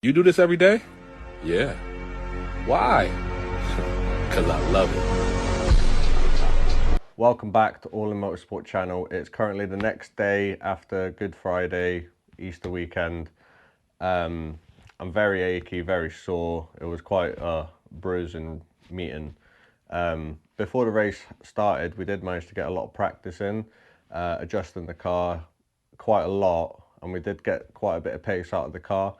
You do this every day? Yeah. Why? Because I love it. Welcome back to All in Motorsport channel. It's currently the next day after Good Friday, Easter weekend. I'm very achy, very sore. It was quite a bruising meeting. Before the race started, we did manage to get a lot of practice in, adjusting the car quite a lot, and we did get quite a bit of pace out of the car.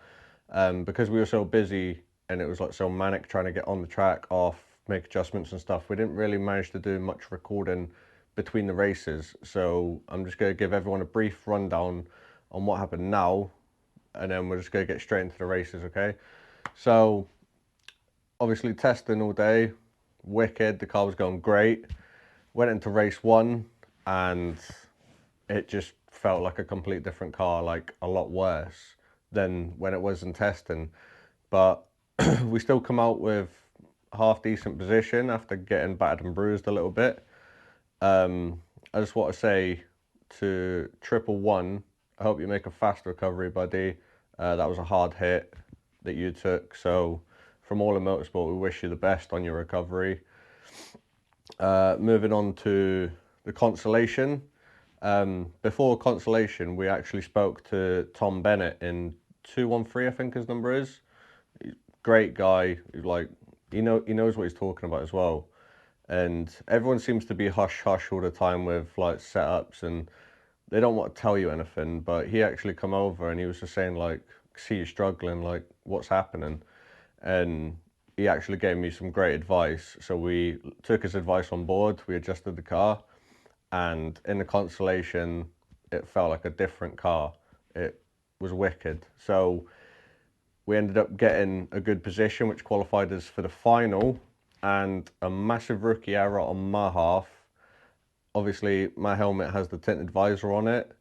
Because we were so busy and it was like so manic trying to get on the track, off, make adjustments and stuff, we didn't really manage to do much recording between the races. So I'm just going to give everyone a brief rundown on what happened now, and then we're just going to get straight into the races, okay? So obviously testing all day, wicked, the car was going great. Went into race one and it just felt like a complete different car, like a lot worse than when it was in testing. But we still come out with half decent position after getting battered and bruised a little bit. I just want to say to Triple One, I hope you make a fast recovery, buddy. That was a hard hit that you took. So from All in Motorsport, we wish you the best on your recovery. Moving on to the consolation. Before consolation, we actually spoke to Tom Bennett in 213, I think his number is. Great guy. Like, he knows what he's talking about as well. And everyone seems to be hush hush all the time with like setups, and they don't want to tell you anything. But he actually come over and he was just saying like, see you struggling, like what's happening? And he actually gave me some great advice. So we took his advice on board. We adjusted the car. And in the consolation, it felt like a different car. It was wicked. So we ended up getting a good position, which qualified us for the final, and a massive rookie error on my half. Obviously, my helmet has the tinted visor on it.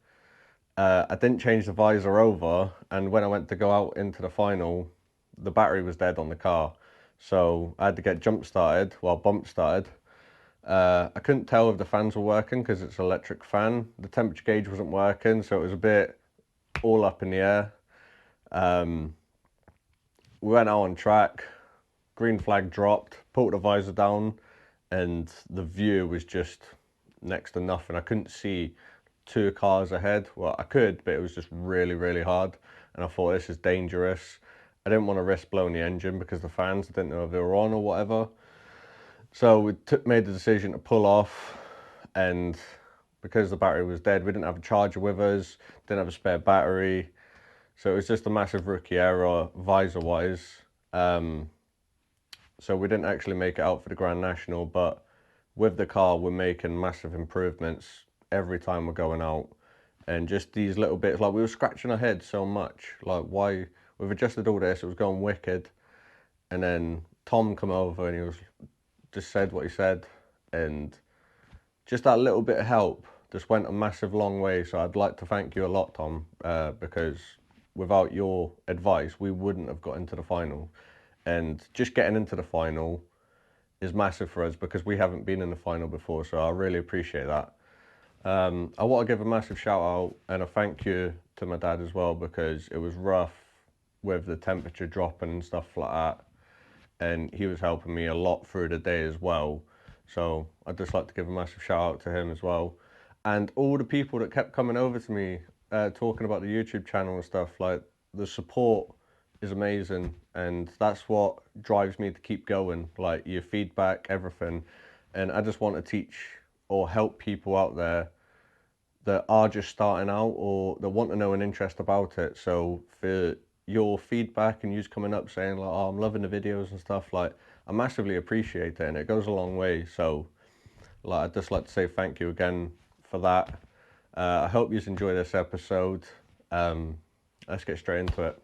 I didn't change the visor over, and when I went to go out into the final, the battery was dead on the car. So I had to get bump started. I couldn't tell if the fans were working because it's an electric fan. The temperature gauge wasn't working, so it was a bit all up in the air. We went out on track, green flag dropped, put the visor down, and the view was just next to nothing. I couldn't see 2 cars ahead. Well, I could, but it was just really, really hard. And I thought, this is dangerous. I didn't want to risk blowing the engine because the fans, I didn't know if they were on or whatever. So we made the decision to pull off, and because the battery was dead, we didn't have a charger with us, didn't have a spare battery. So it was just a massive rookie error visor-wise. So we didn't actually make it out for the Grand National, but with the car, we're making massive improvements every time we're going out. And just these little bits, like we were scratching our heads so much, like why, we've adjusted all this, it was going wicked. And then Tom come over and he was just said what he said, and just that little bit of help just went a massive long way. So I'd like to thank you a lot, Tom, because without your advice we wouldn't have got into the final, and just getting into the final is massive for us because we haven't been in the final before, so I really appreciate that. I want to give a massive shout out and a thank you to my dad as well, because it was rough with the temperature dropping and stuff like that, and he was helping me a lot through the day as well. So I'd just like to give a massive shout out to him as well. And all the people that kept coming over to me, talking about the YouTube channel and stuff, like the support is amazing. And that's what drives me to keep going, like your feedback, everything. And I just want to teach or help people out there that are just starting out or that want to know an interest about it. So for your feedback and you coming up saying like, oh, I'm loving the videos and stuff, like I massively appreciate it, and it goes a long way. So like I'd just like to say thank you again for that. I hope you enjoy this episode. Let's get straight into it.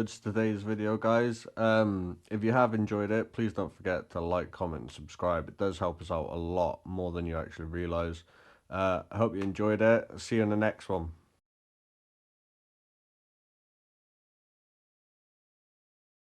concludes today's video, guys. If you have enjoyed it, please don't forget to like, comment, and subscribe. It does help us out a lot more than you actually realize. I hope you enjoyed it. See you in the next one.